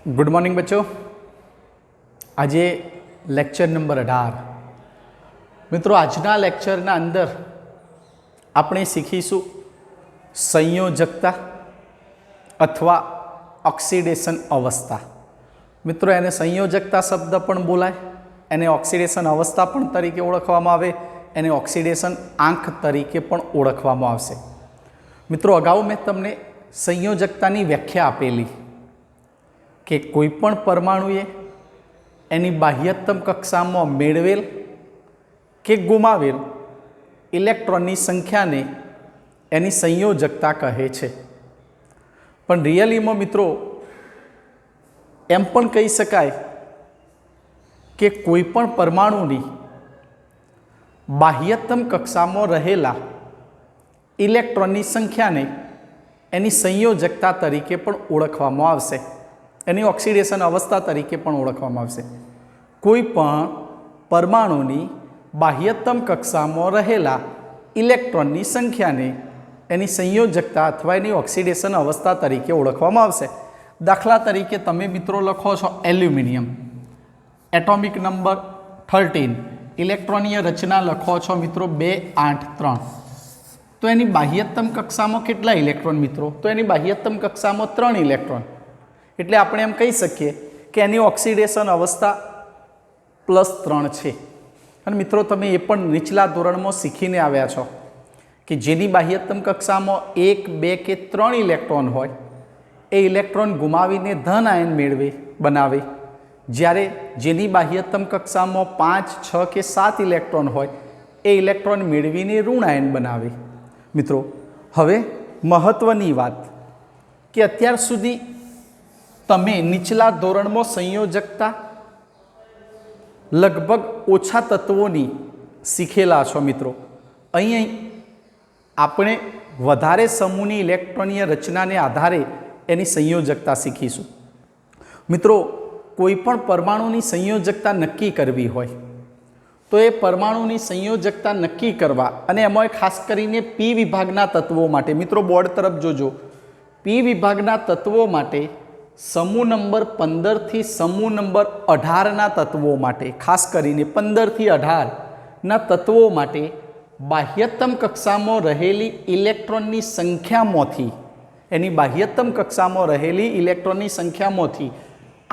Good morning बच्चों। आज lecture number 18 मित्रों आजना लेक्चरना अंदर આપણે શીખીશું સંયોજકતા अथवा ऑक्सीडेशन अवस्था। मित्रों एने संयोजकता शब्द पण बोलाय, एने ऑक्सीडेशन अवस्था पण तरीके ओळखवामां आवे, एने ऑक्सीडेशन आंक तरीके पण ओळखवामां आवशे। मित्रों अगाऊ मैं तमने संयोजकतानी व्याख्या आपेली कि कोईपण परमाणुए एनी बाह्यतम कक्षामां मेळवेल के गुमावेल इलेक्ट्रॉननी संख्या ने एनी संयोजकता कहे छे। पण रियली में मित्रों एम पण कही शकाय कि कोईपण परमाणुनी बाह्यतम कक्षामां रहेला इलेक्ट्रॉननी संख्या ने एनी संयोजकता तरीके पण ओळखवामां आवशे, एनी ऑक्सीडेशन अवस्था तरीके पण ओळखवामां आवशे। कोईपण परमाणुनी बाह्यतम कक्षामां रहेला इलेक्ट्रॉननी संख्या ने एनी संयोजकता अथवा एनी ऑक्सीडेशन अवस्था तरीके ओळखवामां आवशे। दाखला तरीके तमे मित्रों लखो छो एल्युमिनियम एटॉमिक नंबर 13, इलेक्ट्रॉनीय रचना लखो छो मित्रों 283, तो एनी बाह्यतम कक्षामां केटला इलेक्ट्रॉन मित्रों? तो एनी बाह्यतम कक्षामां 3 इलेक्ट्रॉन, एटले आपणे एम कही सकीए कि एनी ऑक्सीडेशन अवस्था +3 छे। अने मित्रों तमे ए पण નીચલા ધોરણમાં શીખીને આવ્યા છો कि जेनी बाह्यतम कक्षामां 1, 2 के 3 इलेक्ट्रॉन होय ए इलेक्ट्रॉन गुमावीने धन आयन मेळवे बनावे, ज्यारे जेनी बाह्यतम कक्षामां 5, 6 के 7 इलेक्ट्रॉन होय ए इलेक्ट्रॉन मेळवीने ऋण आयन बनावे। मित्रों हवे महत्वनी वात कि अत्यार सुधी तमे નીચલા ધોરણમાં संयोजकता लगभग ओछा तत्वोनी सीखेला छो। मित्रों अहीं आपणे वधारे समूहनी इलेक्ट्रॉनीय रचना ने आधारे एनी संयोजकता सीखीशुं। मित्रों कोईपण परमाणुनी संयोजकता नक्की करवी होय तो ए परमाणुनी संयोजकता नक्की करवा अने एमांय खास करीने पी विभागना तत्वों माटे मित्रों बोर्ड तरफ जोजो, पी विभागना तत्वों माटे समूह नंबर 15 थी समूह नंबर 18 ना तत्वों माटे खास करीने 15 थी 18 ना तत्वों माटे बाह्यतम कक्षामां रहेली इलेक्ट्रॉननी संख्यामांथी एनी बाह्यतम कक्षामां रहेली इलेक्ट्रॉननी संख्यामांथी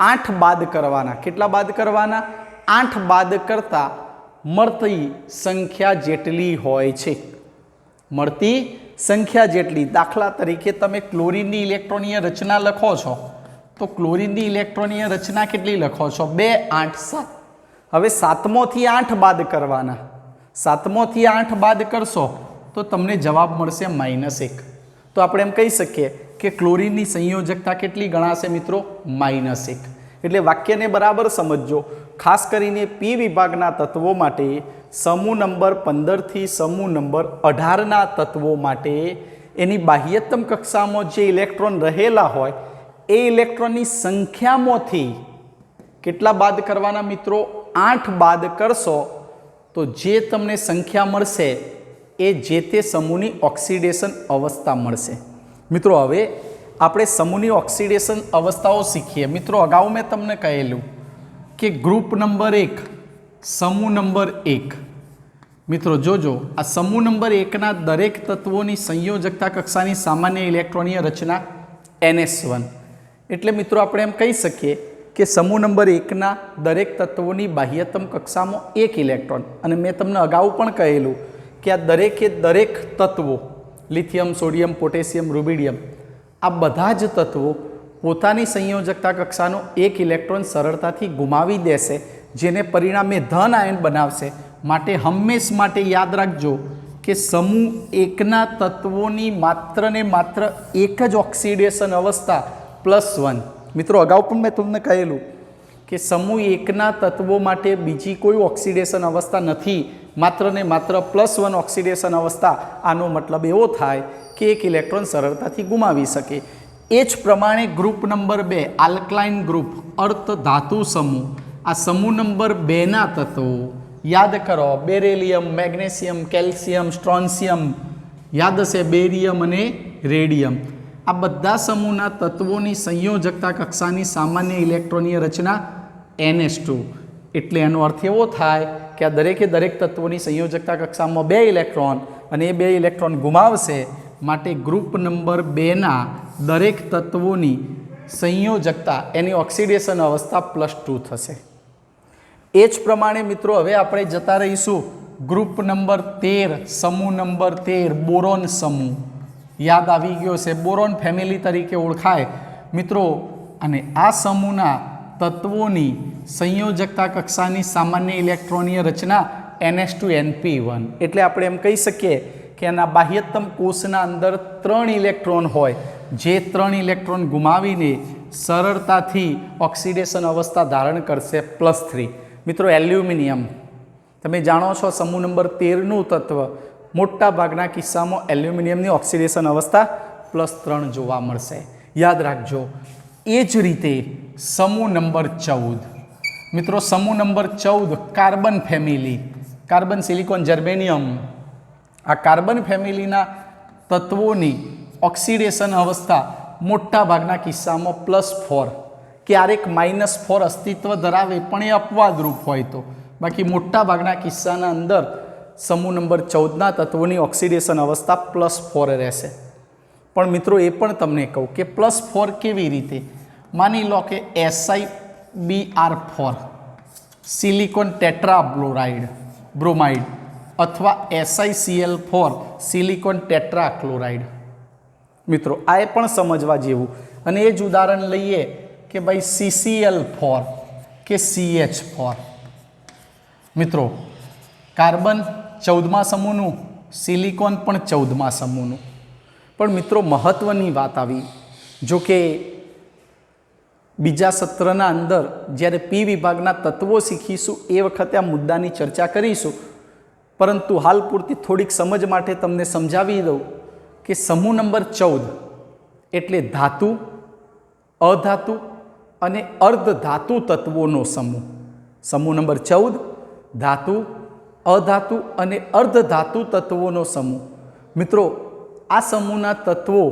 8 बाद करवाना। केटला बाद करवाना? 8 बाद करता मळती संख्या जेटली होय छे, मळती संख्या जेटली। दाखला तरीके तमे क्लोरीननी इलेक्ट्रॉनीय रचना लखो छो तो क्लोरीननी इलेक्ट्रॉनीय रचना केटली लखो छो? 2, 8, 7। हवे 7मो थी 8 बाद करवाना, 7मो थी 8 बाद करशो तो तमने जवाब मळशे -1। तो आपणे एम कही सकीए कि क्लोरीननी संयोजकता केटली गणाशे मित्रों? -1। एटले वाक्यने बराबर समझो। खास करीने पी विभागना तत्वों माटे समूह नंबर 15 थी समूह नंबर 18 ना तत्वों माटे एनी बाह्यतम कक्षामां जे इलेक्ट्रॉन रहेला होय ए इलेक्ट्रॉननी संख्यामांथी केटला बाद करवाना मित्रों? 8 बाद करशो तो जे तमने संख्या मळशे ए जे ते समूहनी ऑक्सीडेशन अवस्था मळशे। मित्रों हवे आपणे समूहनी ऑक्सीडेशन अवस्थाओं सीखीए। मित्रों अगाऊ मैं तमने कहेलुं कि ग्रुप नंबर 1 समूह नंबर 1 मित्रों जोजो आ समूह नंबर 1 ना दरेक तत्वोनी संयोजकता कक्षानी सामान्य इलेक्ट्रॉनीय रचना NS1। एटले मित्रों आपणे एम कही सकीए कि समूह नंबर 1 ना दरेक तत्वोनी बाह्यतम कक्षामां 1 इलेक्ट्रॉन, अने मैं तमने अगाऊ पण कहेलुं कि आ दरेके दरेक तत्वों लिथियम, सोडियम, पोटेशियम, रुबिडियम आ बधा ज तत्वों पोतानी संयोजकता कक्षानो 1 इलेक्ट्रॉन सरळताथी गुमावी देशे, जेने परिणामे धन आयन बनावशे। माटे हमेश माटे याद राखजो कि समूह 1 ना तत्वोनी मात्र ने मात्र एक ज ऑक्सीडेशन अवस्था +1। मित्रों अगाऊ पण मैं तमने कहेलुं कि समूह 1 ना तत्वों माटे बीजी कोई ऑक्सीडेशन अवस्था नथी, मात्र ने मात्र +1 ऑक्सीडेशन अवस्था। आनो मतलब एवो थाय कि एक इलेक्ट्रॉन सरळताथी गुमावी शके। एज प्रमाणे ग्रुप नंबर 2 आल्कलाइन ग्रुप अर्थ धातु समूह आ समूह नंबर 2 ना तत्वों याद करो बेरिलियम, मैग्नेशियम, कैल्शियम, स्ट्रोन्शियम याद हशे बेरियम अने रेडियम। આ બધા સમૂહના તત્વોની સંયોજકતા કક્ષાની સામાન્ય ઇલેક્ટ્રોનીય રચના NH2 એટલે એનો અર્થ એવો થાય કે આ દરેકે દરેક તત્વોની સંયોજકતા કક્ષામાં 2 ઇલેક્ટ્રોન અને એ 2 ઇલેક્ટ્રોન ગુમાવશે માટે ગ્રુપ નંબર 2ના દરેક તત્વોની સંયોજકતા એની ઓક્સિડેશન અવસ્થા +2 થશે। એ જ પ્રમાણે મિત્રો હવે આપણે જતા રહીશું ગ્રુપ નંબર 13 સમૂહ નંબર 13 બોરોન સમૂહ યાદ આવી ગયો છે, બોરોન ફેમિલી તરીકે ઓળખાય મિત્રો। અને આ સમૂહના તત્વોની સંયોજકતા કક્ષાની સામાન્ય ઇલેક્ટ્રોનીય રચના NH2NP1 એટલે આપણે એમ કહી શકીએ કે એના બાહ્યતમ કોષના અંદર 3 ઇલેક્ટ્રોન હોય, જે 3 ઇલેક્ટ્રોન ગુમાવીને સરળતાથી ઓક્સિડેશન અવસ્થા ધારણ કરશે +3। મિત્રો એલ્યુમિનિયમ તમે જાણો છો સમૂહ નંબર 13નું તત્વ મોટા ભાગના કિસ્સામાં એલ્યુમિનિયમની ઓક્સિડેશન અવસ્થા +3 જોવા મળશે, યાદ રાખજો। એ જ રીતે સમૂહ નંબર 14 મિત્રો, સમૂહ number 14 carbon family, carbon silicon germanium, આ કાર્બન ફેમિલીના તત્વોની ઓક્સિડેશન અવસ્થા મોટા ભાગના કિસ્સામાં +4, ક્યારેક -4 અસ્તિત્વ ધરાવે પણ એ અપવાદરૂપ હોય તો, બાકી મોટા ભાગના કિસ્સાના અંદર સમૂહ નંબર 14ના તત્વોની ઓક્સિડેશન અવસ્થા +4 રહેશે। પણ મિત્રો એ પણ તમને કહું કે +4 કેવી રીતે, માની લો કે SiBr4 સિલિકોન બ્રોમાઇડ અથવા SiCl4 સિલિકોન ટેટ્રાક્લોરાઇડ। મિત્રો આ એ પણ સમજવા જેવું, અને એ જ ઉદાહરણ લઈએ કે ભાઈ CCl4 કે CH4 મિત્રો, કાર્બન 14મા સમૂહનું, સિલિકોન પણ 14મા સમૂહનું। પણ મિત્રો મહત્ત્વની વાત આવી, જો કે બીજા સત્રના અંદર જ્યારે P વિભાગના તત્વો શીખીશું એ વખતે આ મુદ્દાની ચર્ચા કરીશું, પરંતુ હાલ પૂરતી થોડીક સમજ માટે તમને સમજાવી દઉં કે સમૂહ નંબર 14 એટલે ધાતુ, અધાતુ અને અર્ધધાતુ તત્વોનો સમૂહ। સમૂહ નંબર 14 ધાતુ, અધાતુ અને અર્ધધાતુ તત્વોનો સમૂહ। મિત્રો આ સમૂહના તત્વો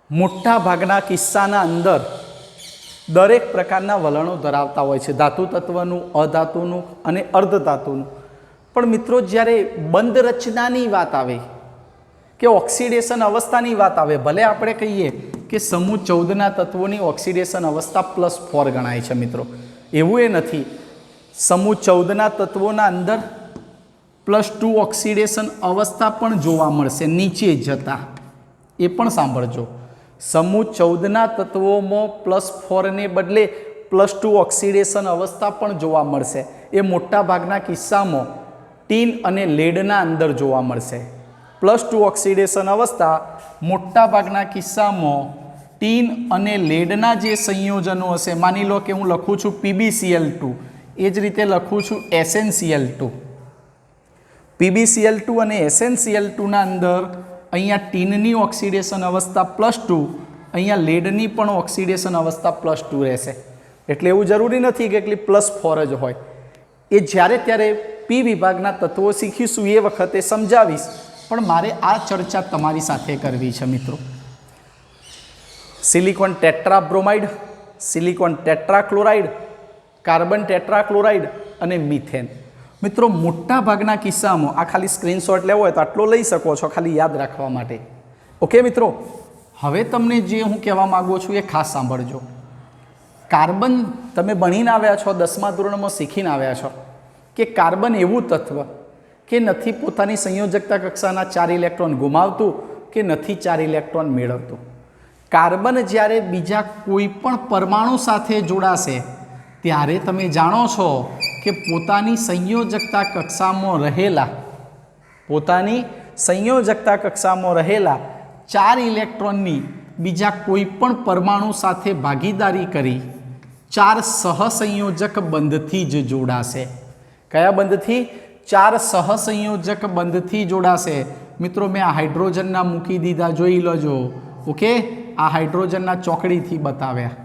મોટા ભાગના કિસ્સાના અંદર દરેક પ્રકારના વલણો ધરાવતા હોય છે, ધાતુ તત્વનું, અધાતુનું અને અર્ધધાતુનું। પણ મિત્રો જ્યારે બંધ રચનાની વાત આવે કે ઓક્સિડેશન અવસ્થાની વાત આવે, ભલે આપણે કહીએ કે સમૂહ 14ના તત્વોની ઓક્સિડેશન અવસ્થા +4 ગણાય છે મિત્રો, એવું એ નથી। સમૂહ 14ના તત્વોના અંદર +2 ઓક્સિડેશન અવસ્થા પણ જોવા મળશે નીચે જતા, એ પણ સાંભળજો। સમૂહ 14ના તત્વોમાં +4 ને બદલે +2 ઓક્સિડેશન અવસ્થા પણ જોવા મળશે, એ મોટા ભાગના કિસ્સામાં ટીન અને લેડના અંદર જોવા મળશે। +2 ઓક્સિડેશન અવસ્થા મોટા ભાગના કિસ્સામાં ટીન અને લેડના જે સંયોજનો હશે, માની લો કે હું લખું છું PbCl2, એ જ રીતે લખું છું SnCl2, PbCl2 અને SnCl2ના અંદર અહીંયા ટીનની ઓક્સિડેશન અવસ્થા +2, અહીંયા લેડની પણ ઓક્સિડેશન અવસ્થા +2 રહેશે। એટલે એવું જરૂરી નથી કે એટલી +4 જ હોય, એ જ્યારે ત્યારે P વિભાગના તત્વો શીખીશું એ વખતે સમજાવીશ, પણ મારે આ ચર્ચા તમારી સાથે કરવી છે મિત્રો। Silicon tetrabromide, silicon tetrachloride, carbon tetrachloride અને મિથેન। મિત્રો મોટા ભાગના કિસ્સામાં આ ખાલી સ્ક્રીનશોટ લેવો હોય તો આટલો લઈ શકો છો, ખાલી યાદ રાખવા માટે। ઓકે મિત્રો, હવે તમને જે હું કહેવા માગું છું એ ખાસ સાંભળજો। કાર્બન તમે ભણીને આવ્યા છો, 10મા ધોરણમાં શીખીને આવ્યા છો કે કાર્બન એવું તત્વ કે નથી પોતાની સંયોજકતા કક્ષાના 4 ઇલેક્ટ્રોન ગુમાવતું કે નથી 4 ઇલેક્ટ્રોન મેળવતું। કાર્બન જ્યારે બીજા કોઈ પણ પરમાણુ સાથે જોડાશે ત્યારે તમે જાણો છો કે પોતાની સંયોજકતા કક્ષામાં રહેલા 4 ઇલેક્ટ્રોનની બીજા કોઈ પણ પરમાણુ સાથે ભાગીદારી કરી 4 સહસંયોજક બંધથી જ જોડાશે। કયા બંધથી? 4 સહસંયોજક બંધથી જોડાશે। મિત્રો મેં આ હાઇડ્રોજનના મૂકી દીધા, જોઈ લેજો। ઓકે, આ હાઇડ્રોજનના ચોકડીથી બતાવ્યા,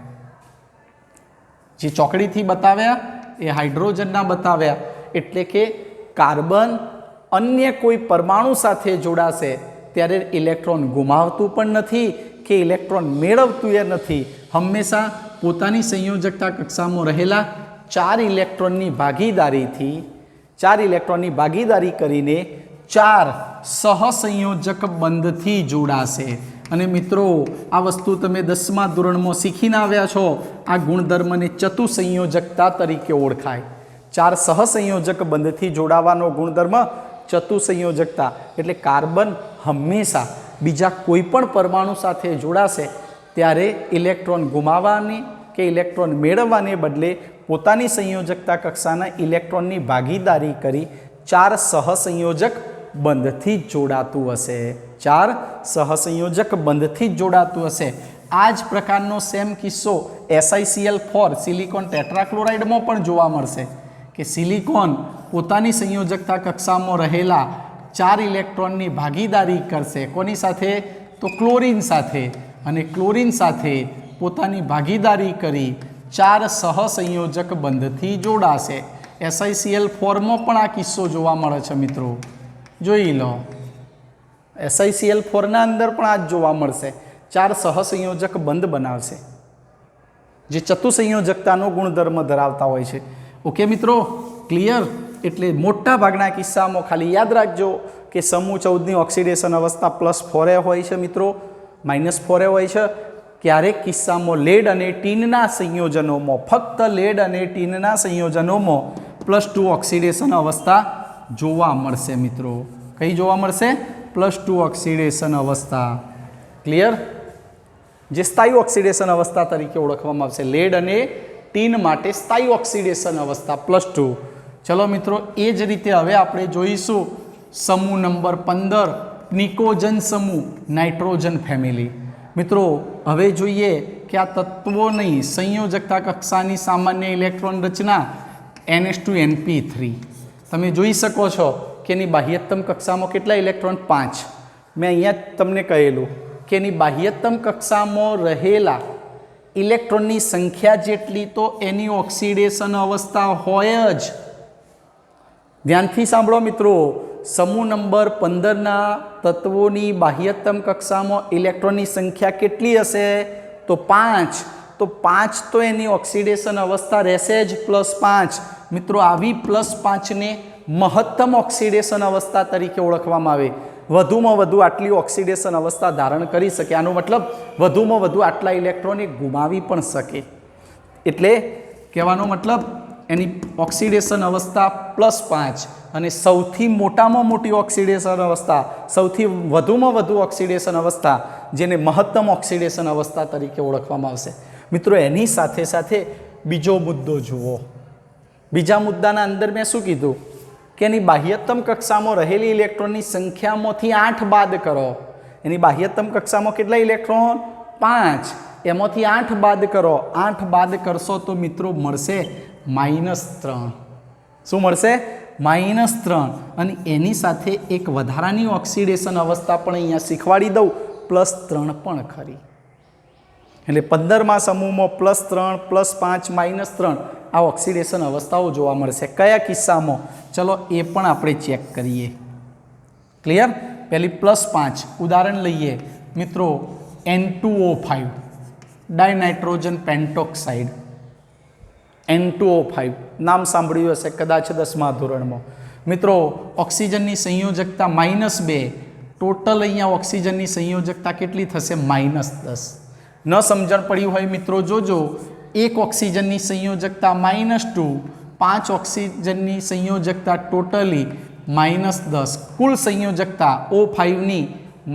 જે ચોકડીથી બતાવ્યા એ હાઇડ્રોજનના બતાવ્યા, એટલે કે કાર્બન અન્ય કોઈ પરમાણુ સાથે જોડાશે ત્યારે ઇલેક્ટ્રોન ગુમાવતું પણ નથી કે ઇલેક્ટ્રોન મેળવતું એ નથી. હંમેશા પોતાની સંયોજકતા કક્ષામાં રહેલા 4 ઇલેક્ટ્રોનની ભાગીદારી કરીને 4 સહસંયોજક બંધથી જોડાશે. અને મિત્રો આ વસ્તુ તમે 10મા ધોરણમાં શીખીને આવ્યા છો. આ ગુણધર્મને ચતુસંયોજકતા તરીકે ઓળખાય. 4 સહસંયોજક બંધથી જોડાવાનો ગુણધર્મ ચતુસંયોજકતા. એટલે કાર્બન હંમેશા બીજા કોઈ પણ પરમાણુ સાથે જોડાશે ત્યારે ઇલેક્ટ્રોન ગુમાવવાની કે ઇલેક્ટ્રોન મેળવવાને બદલે પોતાની સંયોજકતા કક્ષાના ઇલેક્ટ્રોનની ભાગીદારી કરી 4 સહસંયોજક બંધથી જ જોડાતું હશે. 4 સહસંયોજક બંધથી જ જોડાતું હશે. આ જ પ્રકારનો સેમ કિસ્સો SiCl4 સિલિકોન ટેટ્રાક્લોરાઇડમાં પણ જોવા મળશે કે સિલિકોન પોતાની સંયોજકતા કક્ષામાં રહેલા 4 ઇલેક્ટ્રોનની ભાગીદારી કરશે. કોની સાથે? તો ક્લોરીન સાથે. અને ક્લોરીન સાથે પોતાની ભાગીદારી કરી 4 સહસંયોજક બંધથી જોડાશે. SiCl4માં પણ આ કિસ્સો જોવા મળે છે મિત્રો. જોઈ લો, SiCl4ના અંદર પણ આ જ જોવા મળશે. 4 સહસંયોજક બંધ બનાવશે જે ચતુસંયોજકતાનો ગુણધર્મ ધરાવતા હોય છે. ઓકે મિત્રો, ક્લિયર? એટલે મોટા ભાગના કિસ્સામાં ખાલી યાદ રાખજો કે સમૂહ 14ની ઓક્સિડેશન અવસ્થા +4 હોય છે મિત્રો, -4 હોય છે. ક્યારેક કિસ્સામાં લેડ અને ટીનના સંયોજનોમાં, ફક્ત લેડ અને ટીનના સંયોજનોમાં +2 ઓક્સિડેશન અવસ્થા જોવા મળશે મિત્રો. કઈ જોવા મળશે? +2 ઓક્સિડેશન અવસ્થા. ક્લિયર? જે સ્થાયી ઓક્સિડેશન અવસ્થા તરીકે ઓળખવામાં આવશે. લેડ અને ટીન માટે સ્થાયી ઓક્સિડેશન અવસ્થા +2. ચલો મિત્રો, એ જ રીતે હવે આપણે જોઈશું સમૂહ નંબર 15, નિકોજન સમૂહ, નાઇટ્રોજન ફેમિલી. મિત્રો હવે જોઈએ કે આ તત્વોની સંયોજકતા કક્ષાની સામાન્ય ઇલેક્ટ્રોન રચના NH2NP3. તમે જોઈ શકો છો કે એની બાહ્યતમ કક્ષામાં કેટલા ઇલેક્ટ્રોન? 5. મેં અહીંયા તમને કહેલું કે એની બાહ્યતમ કક્ષામાં રહેલા ઇલેક્ટ્રોનની સંખ્યા જેટલી તો એની ઓક્સિડેશન અવસ્થા હોય જ. ધ્યાનથી સાંભળો મિત્રો, સમૂહ નંબર 15ના તત્વોની બાહ્યતમ કક્ષામાં ઇલેક્ટ્રોનની સંખ્યા કેટલી હશે? તો 5. તો 5 તો એની ઓક્સિડેશન અવસ્થા રહેશે જ +5. મિત્રો આવી +5ને મહત્તમ ઓક્સિડેશન અવસ્થા તરીકે ઓળખવામાં આવે. વધુમાં વધુ આટલી ઓક્સિડેશન અવસ્થા ધારણ કરી શકે. આનો મતલબ વધુમાં વધુ આટલા ઇલેક્ટ્રોન એ ગુમાવી પણ શકે. એટલે કહેવાનો મતલબ એની ઓક્સિડેશન અવસ્થા +5 અને સૌથી મોટામાં મોટી ઓક્સિડેશન અવસ્થા, સૌથી વધુમાં વધુ ઓક્સિડેશન અવસ્થા, જેને મહત્તમ ઓક્સિડેશન અવસ્થા તરીકે ઓળખવામાં આવશે. મિત્રો એની સાથે સાથે બીજો મુદ્દો જુઓ. બીજા મુદ્દાના અંદર મેં શું કીધું કે એની બાહ્યતમ કક્ષામાં રહેલી ઇલેક્ટ્રોનની સંખ્યામાંથી 8 બાદ કરો. એની બાહ્યતમ કક્ષામાં કેટલા ઇલેક્ટ્રોન? 5. એમાંથી 8 બાદ કરો. 8 બાદ કરશો તો મિત્રો મળશે -3. શું મળશે? -3. અને એની સાથે એક વધારાની ઓક્સિડેશન અવસ્થા પણ અહીંયા શીખવાડી દઉં, +3 પણ ખરી. એટલે 15મા સમૂહમાં +3, +5, -3 આ ઓક્સિડેશન અવસ્થાઓ જોવા મળશે. કયા કિસ્સામાં? ચલો એ પણ આપણે ચેક કરીએ. ક્લિયર? પહેલી +5 ઉદાહરણ લઈએ મિત્રો. N2O5 ડાયનાઇટ્રોજન પેન્ટોક્સાઇડ. N2O5 નામ સાંભળ્યું હશે કદાચ 10મા ધોરણમાં. મિત્રો ઓક્સિજનની સંયોજકતા -2. ટોટલ અહીંયા ઓક્સિજનની સંયોજકતા કેટલી થશે? -10. ન સમજણ પડી હોય મિત્રો જોજો. એક ઓક્સિજનની સંયોજકતા -2, 5 ઓક્સિજનની સંયોજકતા ટોટલી -10. કુલ સંયોજકતા O5ની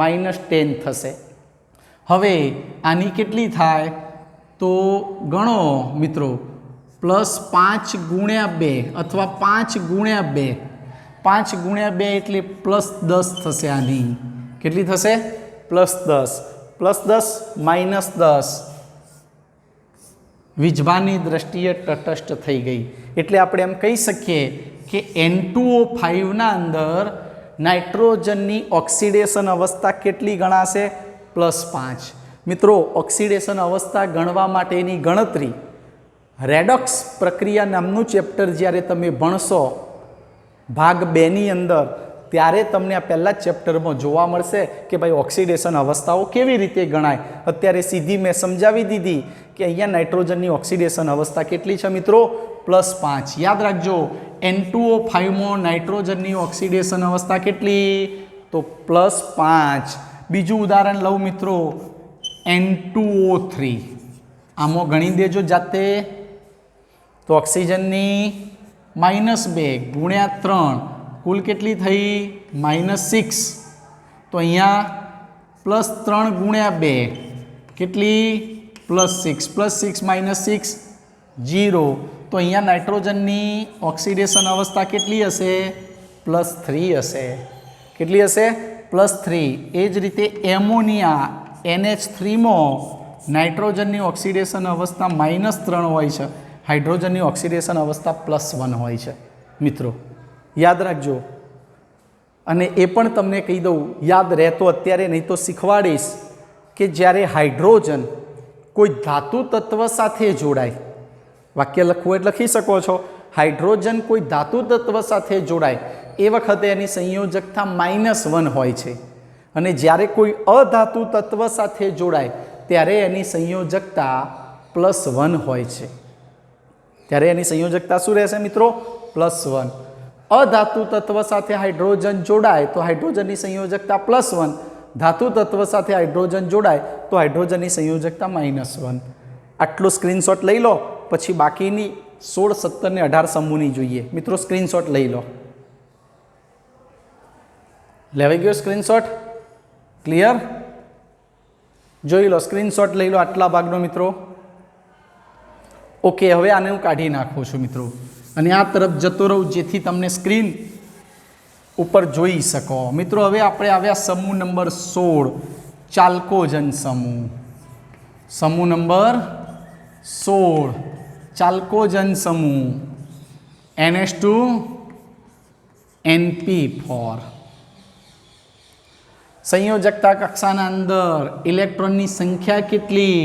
-10 થશે. હવે આની કેટલી થાય? તો ગણો મિત્રો, +5 × 2 અથવા 5 × 2. 5 × 2 એટલે +10 થશે. આની કેટલી થશે? +10. +10 -10 વીજભારની દ્રષ્ટિએ તટસ્થ થઈ ગઈ. એટલે આપણે એમ કહી શકીએ કે N2O5ના અંદર નાઇટ્રોજનની ઓક્સિડેશન અવસ્થા કેટલી ગણાશે? +5. મિત્રો ઓક્સિડેશન અવસ્થા ગણવા માટેની ગણતરી રેડોક્સ પ્રક્રિયા નામનું ચેપ્ટર જ્યારે તમે ભણશો ભાગ 2ની અંદર, ત્યારે તમને આ પહેલા જ ચેપ્ટરમાં જોવા મળશે કે ભાઈ ઓક્સિડેશન અવસ્થાઓ કેવી રીતે ગણાય. અત્યારે સીધી મેં સમજાવી દીધી કે અહીંયા નાઇટ્રોજનની ઓક્સિડેશન અવસ્થા કેટલી છે મિત્રો, +5. યાદ રાખજો N2O5 નાઇટ્રોજનની ઓક્સિડેશન અવસ્થા કેટલી, તો +5. બીજું ઉદાહરણ લઉં મિત્રો, N2O3. આમાં ગણી દેજો જાતે. તો ઓક્સિજનની -2 ગુણ્યા 3 કુલ કેટલી થઈ, -6. તો અહીંયા +3 ગુણ્યા 2 કેટલી, +6. +6 - 6 0. તો અહીંયા નાઇટ્રોજનની ઓક્સિડેશન અવસ્થા કેટલી હશે, +3 હશે. કેટલી હશે, +3. એ જ રીતે એમોનિયા NH3માં નાઇટ્રોજનની ઓક્સિડેશન અવસ્થા -3 હોય છે, હાઇડ્રોજનની ઓક્સિડેશન અવસ્થા +1 હોય છે. મિત્રો યાદ રાખજો. અને એ પણ તમને કહી દઉં, યાદ રહેતો અત્યારે નહીં તો શીખવાડીશ, કે જ્યારે હાઇડ્રોજન કોઈ ધાતુ તત્વ સાથે જોડાય, વાક્ય લખવું એટલે લખી શકો છો, હાઇડ્રોજન કોઈ ધાતુ તત્વ સાથે જોડાય એ વખતે એની સંયોજકતા -1 હોય છે. અને જ્યારે કોઈ અધાતુ તત્વ સાથે જોડાય ત્યારે એની સંયોજકતા +1 હોય છે. ત્યારે એની સંયોજકતા શું રહેશે મિત્રો, +1. અધાતુ તત્વ સાથે હાઇડ્રોજન જોડાય તો હાઇડ્રોજનની સંયોજકતા +1, ધાતુ તત્વ સાથે હાઇડ્રોજન જોડાય તો હાઇડ્રોજનની સંયોજકતા -1. આટલો સ્ક્રીનશોટ લઈ લો, પછી બાકીની 16, 17 ને 18 સમૂહની જોઈએ. મિત્રો સ્ક્રીનશોટ લઈ લો. લેવાઈ ગયો સ્ક્રીનશોટ? ક્લિયર? જોઈ લો, સ્ક્રીનશોટ લઈ લો આટલા ભાગનો મિત્રો. ઓકે, હવે આને હું કાઢી નાખું છું મિત્રો, અને આ તરફ જતો રહું જેથી તમને સ્ક્રીન ઉપર જોઈ શકો. મિત્રો હવે આપણે આવ્યા સમૂહ નંબર 16, ચાલ્કોજન સમૂહ. સમૂહ નંબર 16 ચાલ્કોજન સમૂહ, NH2 NP4. સંયોજકતા કક્ષાના અંદર ઇલેક્ટ્રોનની સંખ્યા કેટલી,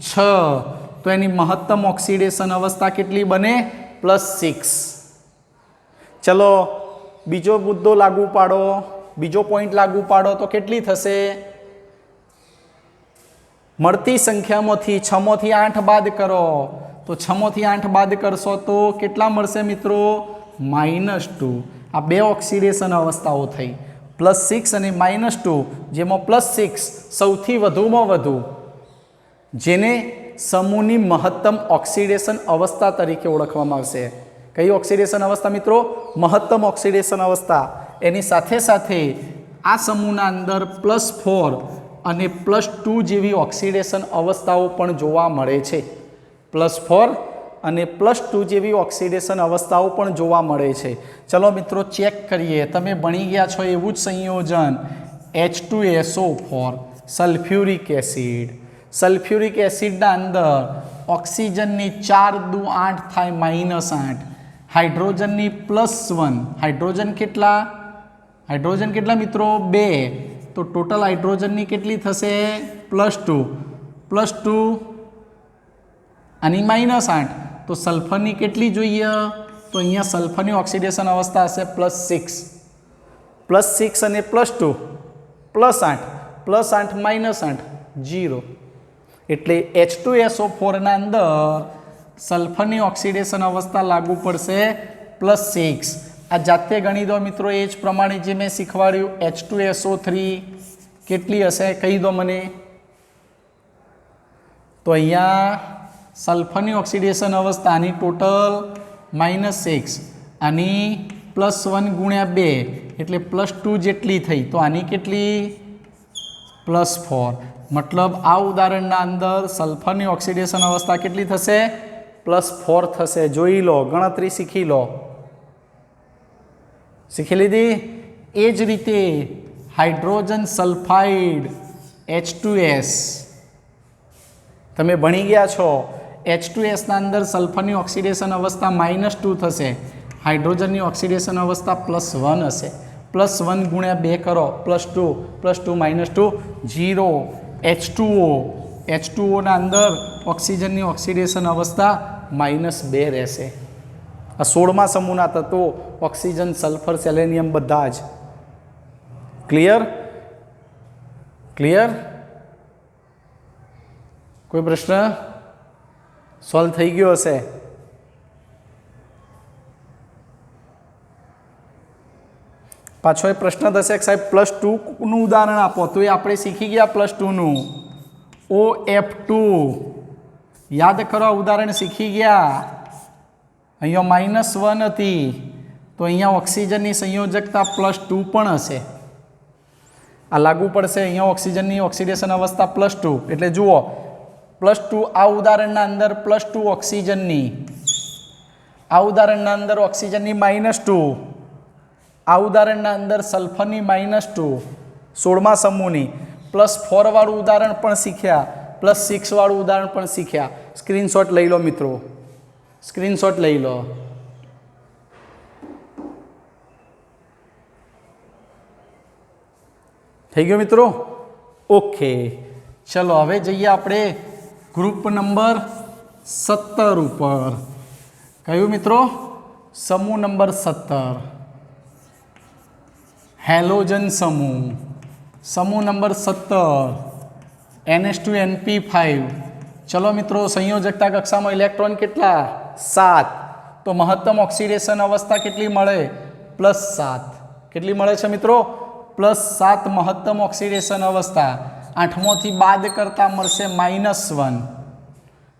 6. તો એની મહત્તમ ઓક્સિડેશન અવસ્થા કેટલી બને, +6. ચલો બીજો મુદ્દો લાગુ પાડો, બીજો પોઈન્ટ લાગુ પાડો તો કેટલી થશે, મળતી સંખ્યામાંથી 6 માંથી 8 બાદ કરો, તો 6 માંથી 8 બાદ કરશો તો કેટલા મળશે મિત્રો, -2. આ બે ઓક્સિડેશન અવસ્થાઓ થઈ, +6 અને -2, જેમાં +6 સૌથી વધુમાં વધુ, જેને સમૂહની મહત્તમ ઓક્સિડેશન અવસ્થા તરીકે ઓળખવામાં આવશે. કઈ ઓક્સિડેશન અવસ્થા મિત્રો, મહત્તમ ઓક્સિડેશન અવસ્થા. એની સાથે સાથે આ સમૂહના અંદર +4 અને +2 જેવી ઓક્સિડેશન અવસ્થાઓ પણ જોવા મળે છે. +4 અને +2 જેવી ઓક્સિડેશન અવસ્થાઓ પણ જોવા મળે છે. ચલો મિત્રો ચેક કરીએ. તમે ભણી ગયા છો એવું જ સંયોજન H2SO4 સલ્ફ્યુરિક એસિડ. સલ્ફ્યુરિક એસિડના અંદર ઓક્સિજનની 4 દુ 8 થાય -8, હાઇડ્રોજનની +1. હાઇડ્રોજન કેટલા મિત્રો, 2. તો ટોટલ હાઇડ્રોજનની કેટલી થશે, +2 અને -8. તો સલ્ફરની કેટલી જોઈએ, તો અહીંયા સલ્ફરની ઓક્સિડેશન અવસ્થા હશે +6 અને +2 +8 -8 0. એટલે H2SO4 ના અંદર સલ્ફરની ઓક્સિડેશન અવસ્થા લાગુ પડશે +6. આ જાતે ગણી દો મિત્રો, એ જ પ્રમાણે જે મેં શીખવાડ્યું. H2SO3 કેટલી હશે કહી દો મને. તો અહીંયા સલ્ફરની ઓક્સિડેશન અવસ્થા આની ટોટલ -6, આની +1 ગુણ્યા 2 એટલે +2 જેટલી થઈ. તો આની કેટલી, +4. મતલબ આ ઉદાહરણના અંદર સલ્ફરની ઓક્સિડેશન અવસ્થા કેટલી થશે, +4 થશે. જોઈ લો, ગણતરી શીખી લો. શીખી લીધી? એ જ રીતે હાઇડ્રોજન સલ્ફાઇડ H2S તમે ભણી ગયા છો. H2S ના અંદર સલ્ફરની ઓક્સિડેશન અવસ્થા -2 થશે, હાઇડ્રોજનની ઓક્સિડેશન અવસ્થા +1 હશે. +1 ગુણ્યા 2 કરો, +2 -2 0. H2O ના અંદર ઓક્સિજનની ઓક્સિડેશન અવસ્થા -2 રહેશે. આ 16મા સમૂહના તત્વો ઓક્સિજન, સલ્ફર, સેલેનિયમ બધા જ ક્લિયર? ક્લિયર? કોઈ પ્રશ્ન? સોલ્વ થઈ ગયો હશે? પાછો એ પ્રશ્ન થશે કે સાહેબ +2નું ઉદાહરણ આપો, તો એ આપણે શીખી ગયા +2નું OF2. યાદ કરો, ઉદાહરણ શીખી ગયા. અહીંયા -1 હતી, તો અહીંયા ઓક્સિજનની સંયોજકતા +2 પણ હશે. આ લાગુ પડશે. અહીંયા ઓક્સિજનની ઓક્સિડેશન અવસ્થા +2, એટલે જુઓ +2 આ ઉદાહરણના અંદર +2 ઓક્સિજનની, આ ઉદાહરણના અંદર ઓક્સિજનની -2, આ ઉદાહરણના અંદર સલ્ફરની -2, 16મા સમૂહની +4 વાળું ઉદાહરણ પણ શીખ્યા, +6 વાળું ઉદાહરણ પણ શીખ્યા. સ્ક્રીનશોટ લઈ લો મિત્રો, સ્ક્રીનશોટ લઈ લો. થઈ ગયો મિત્રો? ઓકે, ચલો હવે જઈએ આપણે ગ્રુપ નંબર 17 ઉપર. કયું મિત્રો? સમૂહ નંબર 17, હેલોજન સમૂહ. સમૂહ નંબર 17 NH2NP5. ચલો મિત્રો, સંયોજકતા કક્ષામાં ઇલેક્ટ્રોન કેટલા? 7. તો મહત્તમ ઓક્સિડેશન અવસ્થા કેટલી મળે? +7. કેટલી મળે છે મિત્રો? +7 મહત્તમ ઓક્સિડેશન અવસ્થા. 8મોથી બાદ કરતા મળશે -1.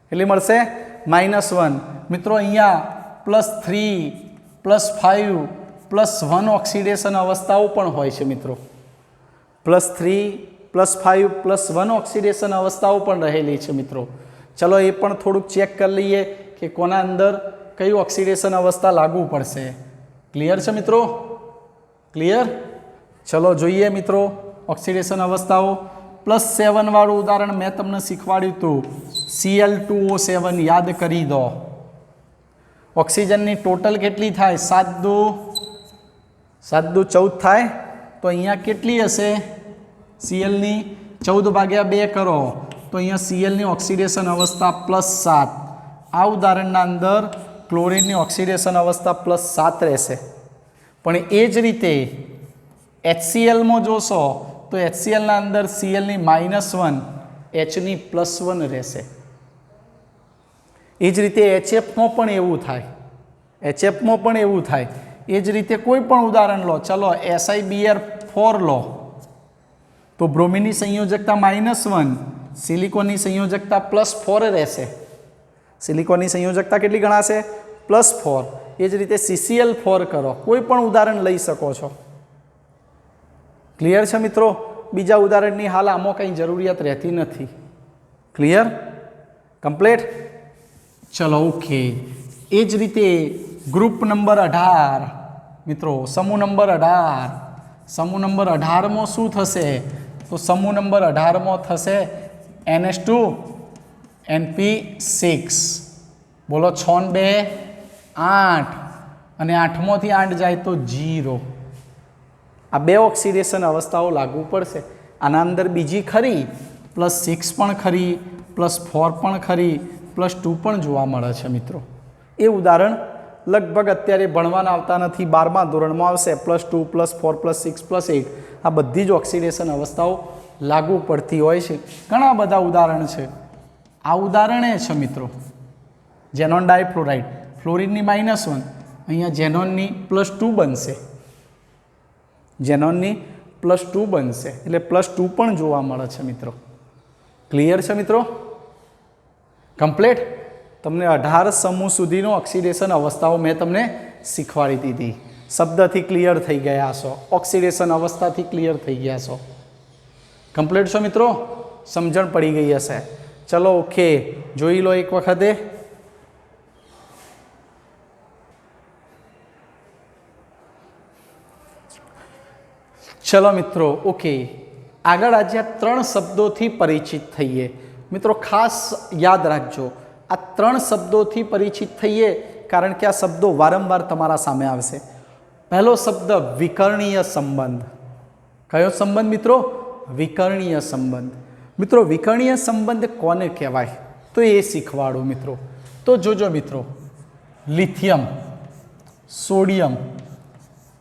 કેટલી મળશે? -1. મિત્રો અહીંયા +3, +5, +1 ઓક્સિડેશન અવસ્થાઓ પણ હોય છે મિત્રો. +3, +5, +1 ઓક્સિડેશન અવસ્થાઓ પણ રહેલી છે મિત્રો. ચલો એ પણ થોડુંક ચેક કરી લઈએ કે કોના અંદર કઈ ઓક્સિડેશન અવસ્થા લાગુ પડશે. ક્લિયર છે મિત્રો? ક્લિયર? ચલો જોઈએ મિત્રો ઓક્સિડેશન અવસ્થાઓ. +7 વાળું ઉદાહરણ મેં તમને શીખવાડ્યું હતું, Cl2O7. યાદ કરી દો. ઓક્સિજનની ટોટલ કેટલી થાય? 7 દુ 14 થાય. તો અહીંયા કેટલી હશે? Clની 14/2 કરો તો અહીંયા Clની ઓક્સિડેશન અવસ્થા +7. આ ઉદાહરણના અંદર ક્લોરીનની ઓક્સિડેશન અવસ્થા +7 રહેશે. પણ એ જ રીતે HClમાં જોશો તો HClના અંદર Clની -1, Hની +1 રહેશે. એ જ રીતે HFમાં પણ એવું થાય. HFમાં પણ એવું થાય. એ જ રીતે કોઈ પણ ઉદાહરણ લો. ચલો SiBr4 લો તો બ્રોમિનની સંયોજકતા -1, સિલિકોનની સંયોજકતા +4 રહેશે. સિલિકોનની સંયોજકતા કેટલી ગણાશે? +4. એ જ રીતે CCl4 કરો. કોઈ પણ ઉદાહરણ લઈ શકો છો. ક્લિયર છે મિત્રો? બીજા ઉદાહરણની હાલ આમાં કંઈ જરૂરિયાત રહેતી નથી. ક્લિયર? કમ્પ્લીટ? ચલો ઓકે. એ જ રીતે ગ્રુપ નંબર 18 મિત્રો, સમૂહ નંબર 18. સમૂહ નંબર 18માં શું થશે? તો સમૂહ નંબર 18માં થશે NH2NP6. બોલો 6 ને 2 8, અને 8માંથી 8 જાય તો 0. આ બે ઓક્સિડેશન અવસ્થાઓ લાગુ પડશે. આના અંદર બીજી ખરી +6 પણ ખરી, +4 પણ ખરી, +2 પણ જોવા મળે છે મિત્રો. એ ઉદાહરણ લગભગ અત્યારે ભણવાના આવતા નથી. 12મા ધોરણમાં આવશે. +2, +4, +6, +8 આ બધી જ ઓક્સિડેશન અવસ્થાઓ લાગુ પડતી હોય છે. ઘણા બધા ઉદાહરણ છે. આ ઉદાહરણ એ છે મિત્રો ઝેનોન ડાયફ્લોરાઇડ. ફ્લોરિનની -1, અહીંયા ઝેનોનની +2 બનશે. ઝેનોનની +2 બનશે એટલે +2 પણ જોવા મળે છે મિત્રો. ક્લિયર છે મિત્રો? કમ્પ્લીટ? તમને 18 સમૂહ સુધીનો ઓક્સિડેશન અવસ્થાઓ મેં તમને શીખવાડી દીધી. શબ્દથી ક્લિયર થઈ ગયા છો, ઓક્સિડેશન અવસ્થાથી ક્લિયર થઈ ગયા છો. કમ્પ્લીટ છો મિત્રો? સમજણ પડી ગઈ હશે. ચલો ઓકે, જોઈ લો એક વખતે. ચલો મિત્રો ઓકે, આગળ આજે 3 શબ્દોથી પરિચિત થઈએ. મિત્રો ખાસ યાદ રાખજો, આ 3 શબ્દોથી પરિચિત થઈએ કારણ કે આ શબ્દો વારંવાર તમારા સામે આવશે. પહેલો શબ્દ વિકર્ણીય સંબંધ. કયો સંબંધ મિત્રો? વિકર્ણીય સંબંધ. મિત્રો વિકર્ણીય સંબંધ કોને કહેવાય તો એ શીખવાડું મિત્રો. તો જોજો મિત્રો, લિથિયમ, સોડિયમ,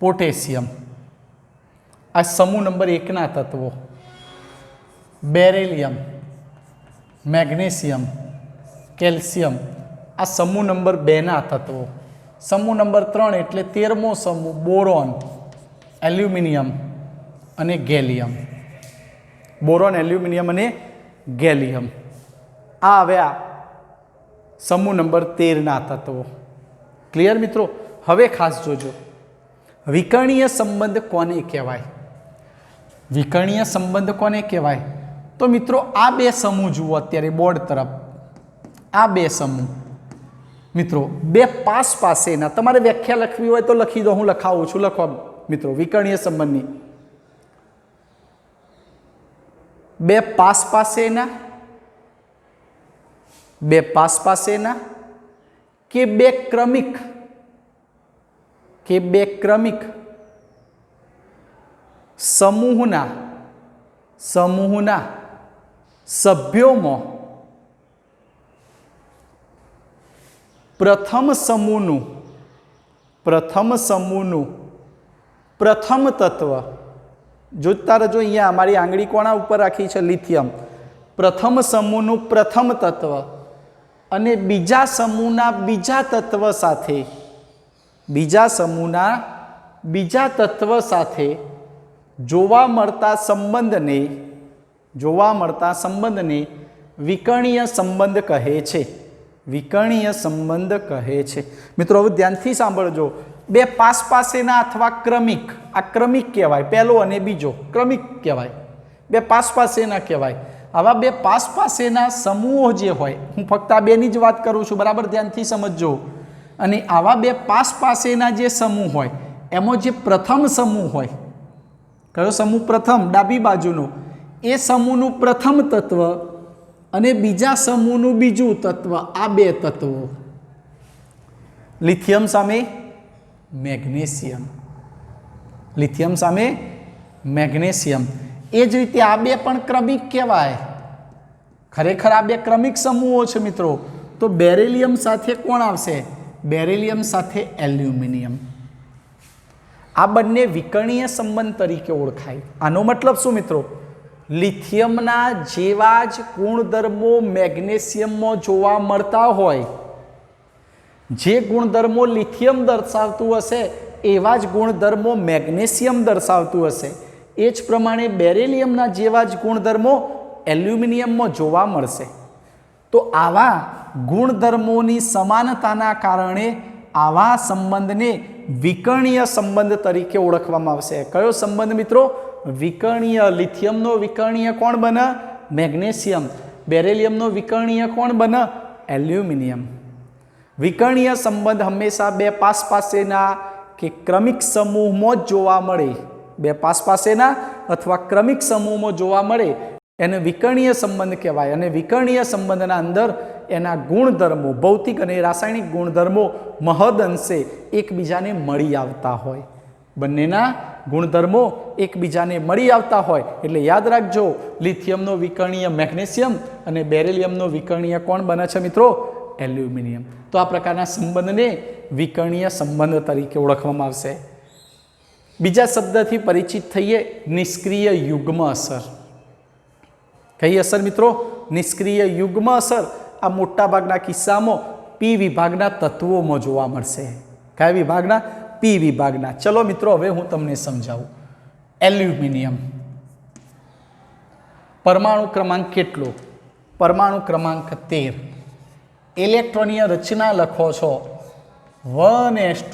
પોટેશિયમ આ સમૂહ નંબર 1ના તત્વો બેરિલિયમ, મેગ્નેશિયમ, કેલ્શિયમ આ સમૂહ નંબર 2ના તત્વો. સમૂહ નંબર 3 એટલે 13મો સમૂહ બોરોન, એલ્યુમિનિયમ અને ગેલિયમ. બોરોન, એલ્યુમિનિયમ અને ગેલિયમ આ આવ્યા સમૂહ નંબર 13ના તત્વો. ક્લિયર મિત્રો? હવે ખાસ જોજો, વિકર્ણીય સંબંધ કોને કહેવાય? વિકર્ણીય સંબંધ કોને કહેવાય? તો મિત્રો આ બે સમૂહ જુઓ અત્યારે બોર્ડ તરફ. આ બે સમૂહ મિત્રો બે પાસેના, તમારે વ્યાખ્યા લખવી હોય તો લખી દો, હું લખાવું છું. લખો મિત્રો, વિકર્ણીય સંબંધની બે પાસેના કે બે ક્રમિક સમૂહના સભ્યોમાં પ્રથમ સમૂહનું પ્રથમ તત્વ, જોતા રહેજો. અહીંયા અમારી આંગળી કોના ઉપર રાખી છે? લિથિયમ. પ્રથમ સમૂહનું પ્રથમ તત્વ અને બીજા સમૂહના બીજા તત્વ સાથે જોવા મળતા સંબંધને વિકર્ણીય સંબંધ કહે છે. વિકર્ણીય સંબંધ કહે છે. મિત્રો હવે ધ્યાનથી સાંભળજો. બે પાસેના અથવા ક્રમિક, આ ક્રમિક કહેવાય, પહેલો અને બીજો ક્રમિક કહેવાય, બે પાસેના કહેવાય. આવા બે પાસેના સમૂહો જે હોય, હું ફક્ત આ બેની જ વાત કરું છું, બરાબર ધ્યાનથી સમજજો. અને આવા બે પાસેના જે સમૂહ હોય એમાં જે પ્રથમ સમૂહ હોય, કયો સમૂહ? પ્રથમ, ડાબી બાજુનો, એ સમૂહનું પ્રથમ તત્વ અને બીજા સમૂહનું બીજું તત્વ, આ બે તત્વો લિથિયમ સામે મેગ્નેશિયમ, લિથિયમ સામે મેગ્નેશિયમ. એ જ રીતે આ બે પણ ક્રમિક કહેવાય. ખરેખર આ બે ક્રમિક સમૂહો છે મિત્રો. તો બેરિલિયમ સાથે કોણ આવશે? બેરિલિયમ સાથે એલ્યુમિનિયમ. આ બંને વિકર્ણીય સંબંધ તરીકે ઓળખાય. આનો મતલબ શું મિત્રો? લિથિયમના જેવા જ ગુણધર્મો મેગ્નેશિયમમાં જોવા મળતા હોય, જે ગુણધર્મો લિથિયમ દર્શાવતું હશે એવા જ ગુણધર્મો મેગ્નેશિયમ દર્શાવતું હશે. એ જ પ્રમાણે બેરિલિયમના જેવા જ ગુણધર્મો એલ્યુમિનિયમમાં જોવા મળશે. તો આવા ગુણધર્મોની સમાનતાના કારણે આવા સંબંધને વિકર્ણીય સંબંધ તરીકે ઓળખવામાં આવશે. કયો સંબંધ મિત્રો? વિકર્ણીય. લિથિયમનો વિકર્ણીય કોણ બને? મેગ્નેશિયમ. બેરિલિયમનો વિકર્ણીય કોણ બને? એલ્યુમિનિયમ. વિકર્ણીય સંબંધ હંમેશા બે પાસેના કે ક્રમિક સમૂહમાં જ જોવા મળે. બે પાસેના અથવા ક્રમિક સમૂહમાં જોવા મળે એને વિકર્ણીય સંબંધ કહેવાય. અને વિકર્ણીય સંબંધના અંદર એના ગુણધર્મો, ભૌતિક અને રાસાયણિક ગુણધર્મો મહદઅંશે એકબીજાને મળી આવતા હોય. બંનેના ગુણધર્મો એકબીજાને મળી આવતા હોય. એટલે યાદ રાખજો, લિથિયમનો વિકર્ણીય મેગ્નેશિયમ અને બેરિલિયમનો વિકર્ણીય કોણ બને છે મિત્રો? એલ્યુમિનિયમ. તો આ પ્રકારના સંબંધને વિકર્ણીય સંબંધ તરીકે ઓળખવામાં આવશે. બીજા શબ્દથી પરિચિત થઈએ, નિષ્ક્રિય યુગ્મ અસર. કઈ અસર મિત્રો? નિષ્ક્રિય યુગ્મ અસર. આ મોટાભાગના કિસ્સામાં પી વિભાગના તત્વોમાં જોવા મળશે. કયા વિભાગના? પી વિભાગના. ચલો મિત્રો હવે હું તમને સમજાવું. એલ્યુમિનિયમ પરમાણુ ક્રમાંક કેટલો? પરમાણુ ક્રમાંક 13. ઇલેક્ટ્રોનીય રચના લખો છો 1s2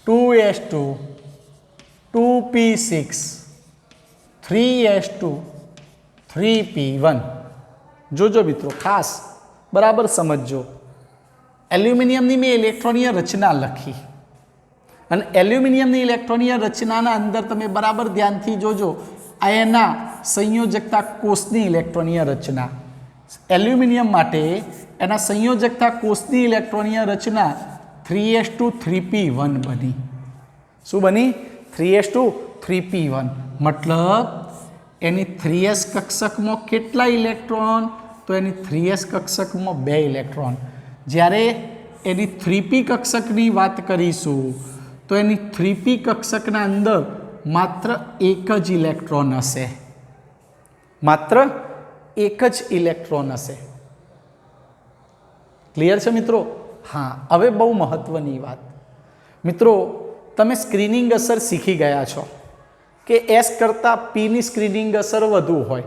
2s2 2p6 3s2 3p1. જોજો મિત્રો, ખાસ બરાબર સમજજો. એલ્યુમિનિયમની મેં ઇલેક્ટ્રોનીય રચના લખી અને એલ્યુમિનિયમની ઇલેક્ટ્રોનીય રચનાના અંદર તમે બરાબર ધ્યાનથી જોજો. આ એના સંયોજકતા કોષની ઇલેક્ટ્રોનીય રચના. એલ્યુમિનિયમ માટે એના સંયોજકતા કોષની ઇલેક્ટ્રોનીય રચના 3s2 3p1 બની. શું બની? 3s2 3p1. મતલબ એની 3s કક્ષકમાં કેટલા ઇલેક્ટ્રોન? તો એની 3s કક્ષકમાં 2 ઇલેક્ટ્રોન. જ્યારે એની 3p કક્ષકની વાત કરીશું તો એની 3p કક્ષકના અંદર માત્ર એક જ ઇલેક્ટ્રોન હશે, માત્ર એક જ ઇલેક્ટ્રોન હશે. ક્લિયર છે મિત્રો? હા, હવે બહુ મહત્વની વાત મિત્રો, તમે સ્ક્રીનિંગ અસર શીખી ગયા છો કે એસ કરતાં પીની સ્ક્રીનિંગ અસર વધુ હોય,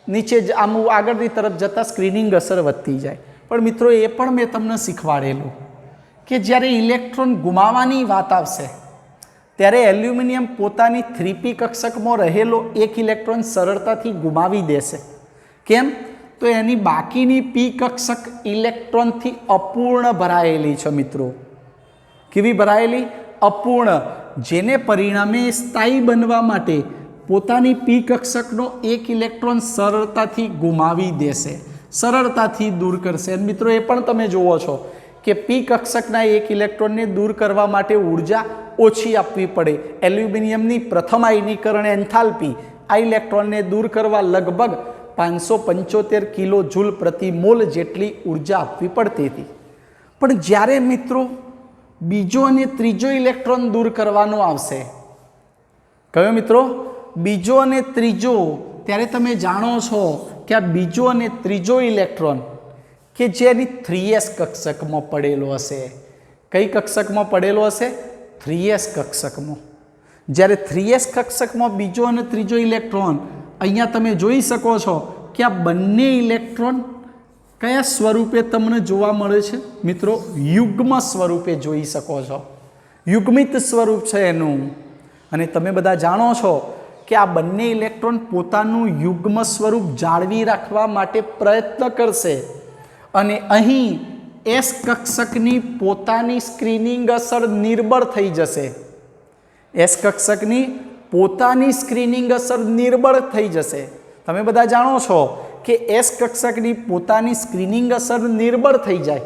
નીચે જ આમ આગળની તરફ જતાં સ્ક્રીનિંગ અસર વધતી જાય. પણ મિત્રો એ પણ મેં તમને શીખવાડેલું કે જ્યારે ઇલેક્ટ્રોન ગુમાવવાની વાત આવશે ત્યારે એલ્યુમિનિયમ પોતાની 3p કક્ષકમાં રહેલો એક ઇલેક્ટ્રોન સરળતાથી ગુમાવી દેશે. કેમ? તો એની બાકીની p કક્ષક ઇલેક્ટ્રોનથી અપૂર્ણ ભરાયેલી છે મિત્રો. કેવી ભરાયેલી? અપૂર્ણ. જેને પરિણામે સ્થાયી બનવા માટે પોતાની p કક્ષકનો એક ઇલેક્ટ્રોન સરળતાથી ગુમાવી દેશે, સરળતાથી દૂર કરશે. અને મિત્રો એ પણ તમે જુઓ છો કે p કક્ષકના એક ઇલેક્ટ્રોનને દૂર કરવા માટે ઉર્જા ઓછી આપવી પડે. એલ્યુમિનિયમની પ્રથમ આયનીકરણ એન્થાલ્પી આ ઇલેક્ટ્રોનને દૂર કરવા લગભગ 575 કિલો જૂલ પ્રતિ મોલ જેટલી ઉર્જા આપવી પડતી હતી. પણ જ્યારે મિત્રો બીજો અને ત્રીજો ઇલેક્ટ્રોન દૂર કરવાનો આવશે, કયો મિત્રો? બીજો અને ત્રીજો, ત્યારે તમે જાણો છો કે આ બીજો અને ત્રીજો ઇલેક્ટ્રોન કે જેની 3s કક્ષકમાં પડેલો હશે. કઈ કક્ષકમાં પડેલો હશે? 3s કક્ષકમાં. જ્યારે 3s કક્ષકમાં બીજો અને ત્રીજો ઇલેક્ટ્રોન, અહીંયા તમે જોઈ શકો છો કે આ બંને ઇલેક્ટ્રોન કયા સ્વરૂપે તમને જોવા મળે છે મિત્રો? યુગ્મ સ્વરૂપે જોઈ શકો છો. યુગ્મિત સ્વરૂપ છે એનું. અને તમે બધા જાણો છો કે આ બંને ઇલેક્ટ્રોન પોતાનું યુગ્મ સ્વરૂપ જાળવી રાખવા માટે પ્રયત્ન કરશે. અને અહીં એસ કક્ષકની પોતાની સ્ક્રીનિંગ અસર નિર્બળ થઈ જશે. એસ કક્ષકની પોતાની સ્ક્રીનિંગ અસર નિર્બળ થઈ જશે. તમે બધા જાણો છો કે એસ કક્ષકની પોતાની સ્ક્રીનિંગ અસર નિર્બળ થઈ જાય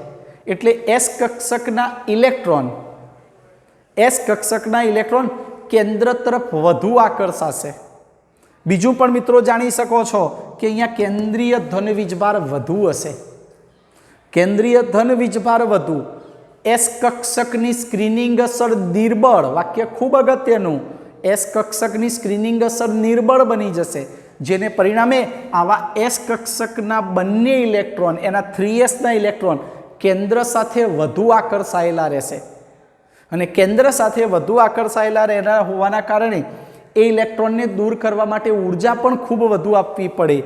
એટલે એસ કક્ષકના ઇલેક્ટ્રોન કેન્દ્ર તરફ વધુ આકર્ષાશે. બીજું પણ મિત્રો જાણી શકો છો કે અહીંયા કેન્દ્રીય ધન વીજભાર વધુ હશે. કેન્દ્રીય ધન વીજભાર વધુ. એસ કક્ષકની સ્ક્રીનિંગ અસર નિર્બળ, વાક્ય ખૂબ અગત્યનું, એસ કક્ષકની સ્ક્રીનિંગ અસર નિર્બળ બની જશે. જેને પરિણામે આવા એસ કક્ષકના બંને ઇલેક્ટ્રોન, એના 3sના ઇલેક્ટ્રોન કેન્દ્ર સાથે વધુ આકર્ષાયેલા રહેશે. અને કેન્દ્ર સાથે વધુ આકર્ષાયેલા રહેના હોવાના કારણે એ ઇલેક્ટ્રોનને દૂર કરવા માટે ઉર્જા પણ ખૂબ વધુ આપવી પડે.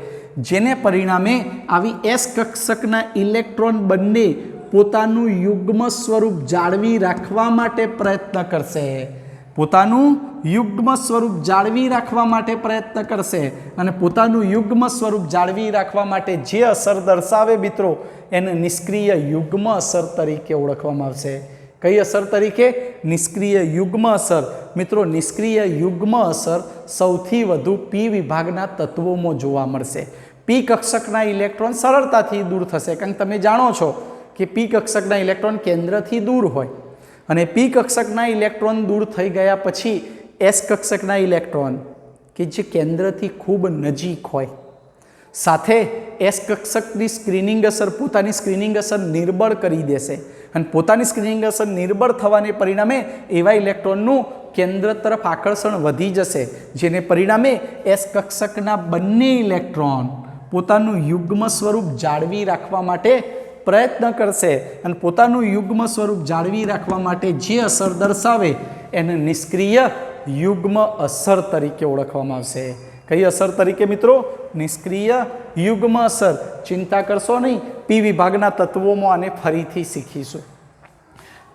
જેને પરિણામે આવી એસ કક્ષકના ઇલેક્ટ્રોન બંને પોતાનું યુગ્મ સ્વરૂપ જાળવી રાખવા માટે પ્રયત્ન કરશે. પોતાનું યુગ્મ સ્વરૂપ જાળવી રાખવા માટે પ્રયત્ન કરશે. અને પોતાનું યુગ્મ સ્વરૂપ જાળવી રાખવા માટે જે અસર દર્શાવે મિત્રો એને નિષ્ક્રિય યુગ્મ અસર તરીકે ઓળખવામાં આવશે. કઈ અસર તરીકે? નિષ્ક્રિય યુગ્મ અસર. મિત્રો નિષ્ક્રિય યુગ્મ અસર સૌથી વધુ p વિભાગના તત્વોમાં જોવા મળશે. p કક્ષકના ઇલેક્ટ્રોન સરળતાથી દૂર થશે, કારણ કે તમે જાણો છો કે p કક્ષકના ઇલેક્ટ્રોન કેન્દ્રથી દૂર હોય અને p કક્ષકના ઇલેક્ટ્રોન દૂર થઈ ગયા પછી એસ કક્ષકના ઇલેક્ટ્રોન કે જે કેન્દ્રથી ખૂબ નજીક હોય સાથે એસ કક્ષકની સ્ક્રીનિંગ અસર, પોતાની સ્ક્રીનિંગ અસર નિર્બળ કરી દેશે. અને પોતાની સ્ક્રીનિંગ અસર નિર્બળ થવાને પરિણામે એવા ઇલેક્ટ્રોનનું કેન્દ્ર તરફ આકર્ષણ વધી જશે. જેને પરિણામે એસ કક્ષકના બંને ઇલેક્ટ્રોન પોતાનું યુગ્મ સ્વરૂપ જાળવી રાખવા માટે પ્રયત્ન કરશે. અને પોતાનું યુગ્મ સ્વરૂપ જાળવી રાખવા માટે જે અસર દર્શાવે એને નિષ્ક્રિય યુગ્મ અસર તરીકે ઓળખવામાં આવશે. કઈ અસર તરીકે મિત્રો? નિષ્ક્રિય યુગ્મ અસર. ચિંતા કરશો નહીં, p વિભાગના તત્વોમાં આને ફરીથી શીખીશું.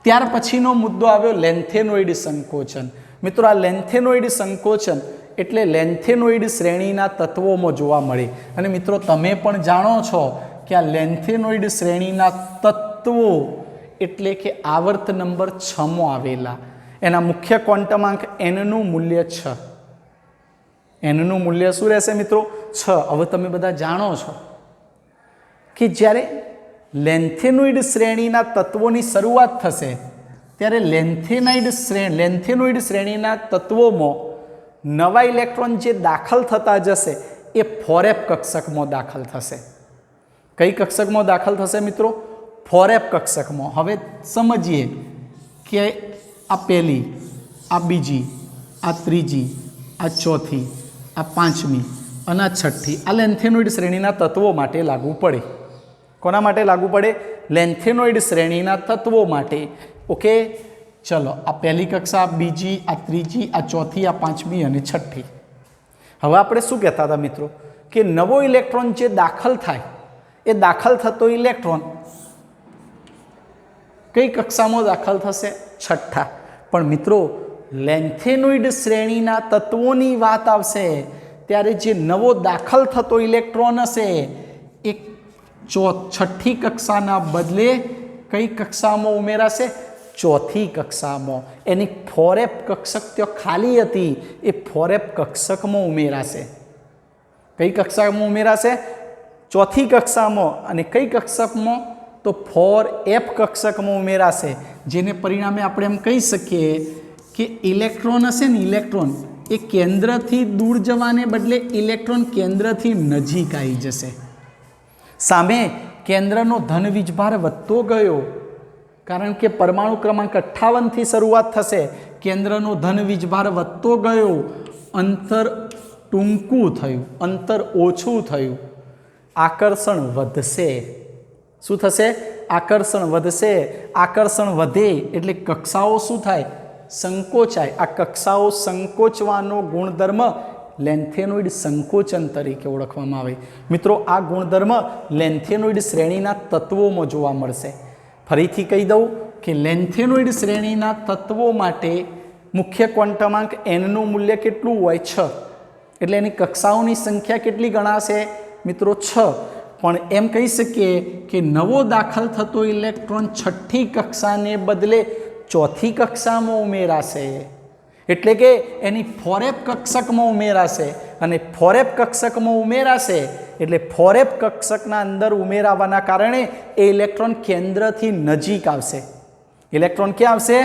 ત્યાર પછીનો મુદ્દો આવ્યો લેન્થેનોઇડ સંકોચન. મિત્રો આ લેન્થેનોઇડ સંકોચન એટલે લેન્થેનોઇડ શ્રેણીના તત્વોમાં જોવા મળે. અને મિત્રો તમે પણ જાણો છો કે આ લેન્થેનોઇડ શ્રેણીના તત્વો એટલે કે આવર્ત નંબર 6 આવેલા. એના મુખ્ય ક્વોન્ટમાંક nનું મૂલ્ય 6. nનું મૂલ્ય શું રહેશે મિત્રો? 6. હવે તમે બધા જાણો છો કે જ્યારે લેન્થેનોઇડ શ્રેણીના તત્વોની શરૂઆત થશે ત્યારે લેન્થેનોઇડ શ્રેણીના તત્વોમાં નવા ઇલેક્ટ્રોન જે દાખલ થતા જશે એ 4f કક્ષકમાં દાખલ થશે. કઈ કક્ષકમાં દાખલ થશે મિત્રો? 4f કક્ષકમાં. હવે સમજીએ કે આ પહેલી, આ બીજી, આ ત્રીજી, આ ચોથી, આ પાંચમી અને આ છઠ્ઠી આ લેન્થેનોઇડ શ્રેણીના તત્વો માટે લાગુ પડે. કોના માટે લાગુ પડે? લેન્થેનોઇડ શ્રેણીના તત્વો માટે. ઓકે, ચલો આ પહેલી કક્ષા, બીજી, આ ત્રીજી, આ ચોથી, આ પાંચમી અને છઠ્ઠી. હવે આપણે શું કહેતા હતા મિત્રો કે નવો ઇલેક્ટ્રોન જે દાખલ થાય એ દાખલ થતો ઇલેક્ટ્રોન કઈ કક્ષામાં દાખલ થશે? છઠ્ઠા. પણ મિત્રો લેન્થેનોઇડ શ્રેણીના તત્વોની વાત આવશે ત્યારે જે નવો દાખલ થતો ઇલેક્ટ્રોન હશે એ છઠ્ઠી કક્ષાના બદલે કઈ કક્ષામાં ઉમેરાશે? ચોથી કક્ષામાં. એની ફોરેપ કક્ષક ત્યાં ખાલી હતી એ ફોરેપ કક્ષકમાં ઉમેરાશે. કઈ કક્ષામાં ઉમેરાશે? ચોથી કક્ષામાં. અને કઈ કક્ષકમાં? તો 4f કક્ષકમાં ઉમેરાશે. જેને પરિણામે આપણે એમ કહી શકીએ કે ઇલેક્ટ્રોન હશે ને, ઇલેક્ટ્રોન એ કેન્દ્રથી દૂર જવાને બદલે ઇલેક્ટ્રોન કેન્દ્રથી નજીક આવી જશે. સામે કેન્દ્રનો ધન વીજભાર વધતો ગયો કારણ કે પરમાણુ ક્રમાંક 58થી શરૂઆત થશે. કેન્દ્રનો ધન વીજભાર વધતો ગયો, અંતર ટૂંકું થયું, અંતર ઓછું થયું, આકર્ષણ વધશે. શું થશે? આકર્ષણ વધશે. આકર્ષણ વધે એટલે કક્ષાઓ શું થાય? સંકોચાય. આ કક્ષાઓ સંકોચવાનો ગુણધર્મ લેન્થેનોઇડ સંકોચન તરીકે ઓળખવામાં આવે. મિત્રો આ ગુણધર્મ લેન્થેનોઇડ શ્રેણીના તત્વોમાં જોવા મળશે. ફરીથી કહી દઉં કે લેન્થેનોઇડ શ્રેણીના તત્વો માટે મુખ્ય ક્વોન્ટમાંક nનું મૂલ્ય કેટલું હોય? 6. એટલે એની કક્ષાઓની સંખ્યા કેટલી ગણાશે મિત્રો? 6. પણ એમ કહી શકીએ કે નવો દાખલ થતો ઇલેક્ટ્રોન છઠ્ઠી કક્ષાને બદલે ચોથી કક્ષામાં ઉમેરાશે. એટલે કે એની ફોરેપ કક્ષકમાં ઉમેરાશે. અને ફોરેપ કક્ષકમાં ઉમેરાશે એટલે ફોરેપ કક્ષકના અંદર ઉમેરાવાના કારણે એ ઇલેક્ટ્રોન કેન્દ્રથી નજીક આવશે. ઇલેક્ટ્રોન ક્યાં આવશે?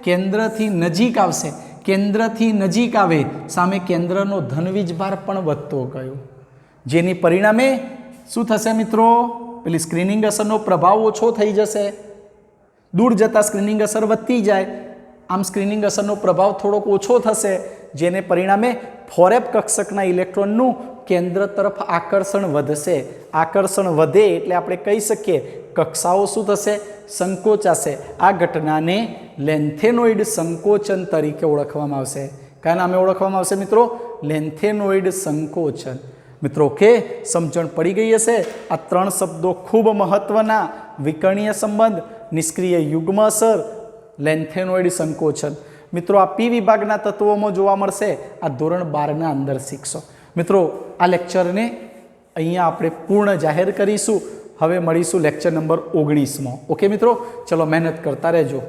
કેન્દ્રથી નજીક આવશે. કેન્દ્રથી નજીક આવે સામે કેન્દ્રનો ધનવીજભાર પણ વધતો ગયો. જેની પરિણામે શું થશે મિત્રો? પેલી સ્ક્રીનિંગ અસરનો પ્રભાવ ઓછો થઈ જશે. દૂર જતાં સ્ક્રીનિંગ અસર વધતી જાય. આમ સ્ક્રીનિંગ અસરનો પ્રભાવ થોડોક ઓછો થશે. જેને પરિણામે ફોરેપ કક્ષકના ઇલેક્ટ્રોનનું કેન્દ્ર તરફ આકર્ષણ વધશે. આકર્ષણ વધે એટલે આપણે કહી શકીએ કક્ષાઓ શું થશે? સંકોચાશે. આ ઘટનાને લેન્થેનોઇડ સંકોચન તરીકે ઓળખવામાં આવશે. કયા નામે ઓળખવામાં આવશે મિત્રો? લેન્થેનોઇડ સંકોચન. મિત્રો ઓકે, સમજણ પડી ગઈ હશે. આ 3 શબ્દો ખૂબ મહત્વના: વિકર્ણીય સંબંધ, નિષ્ક્રિય યુગ્મ અસર, લેન્થેનોઇડ સંકોચન. મિત્રો આ પી વિભાગના તત્વોમાં જોવા મળશે. આ ધોરણ 12ના અંદર શીખશો. મિત્રો આ લેક્ચરને અહીંયા આપણે પૂર્ણ જાહેર કરીશું. હવે મળીશું લેક્ચર નંબર 19માં. ઓકે મિત્રો, ચલો મહેનત કરતા રહેજો.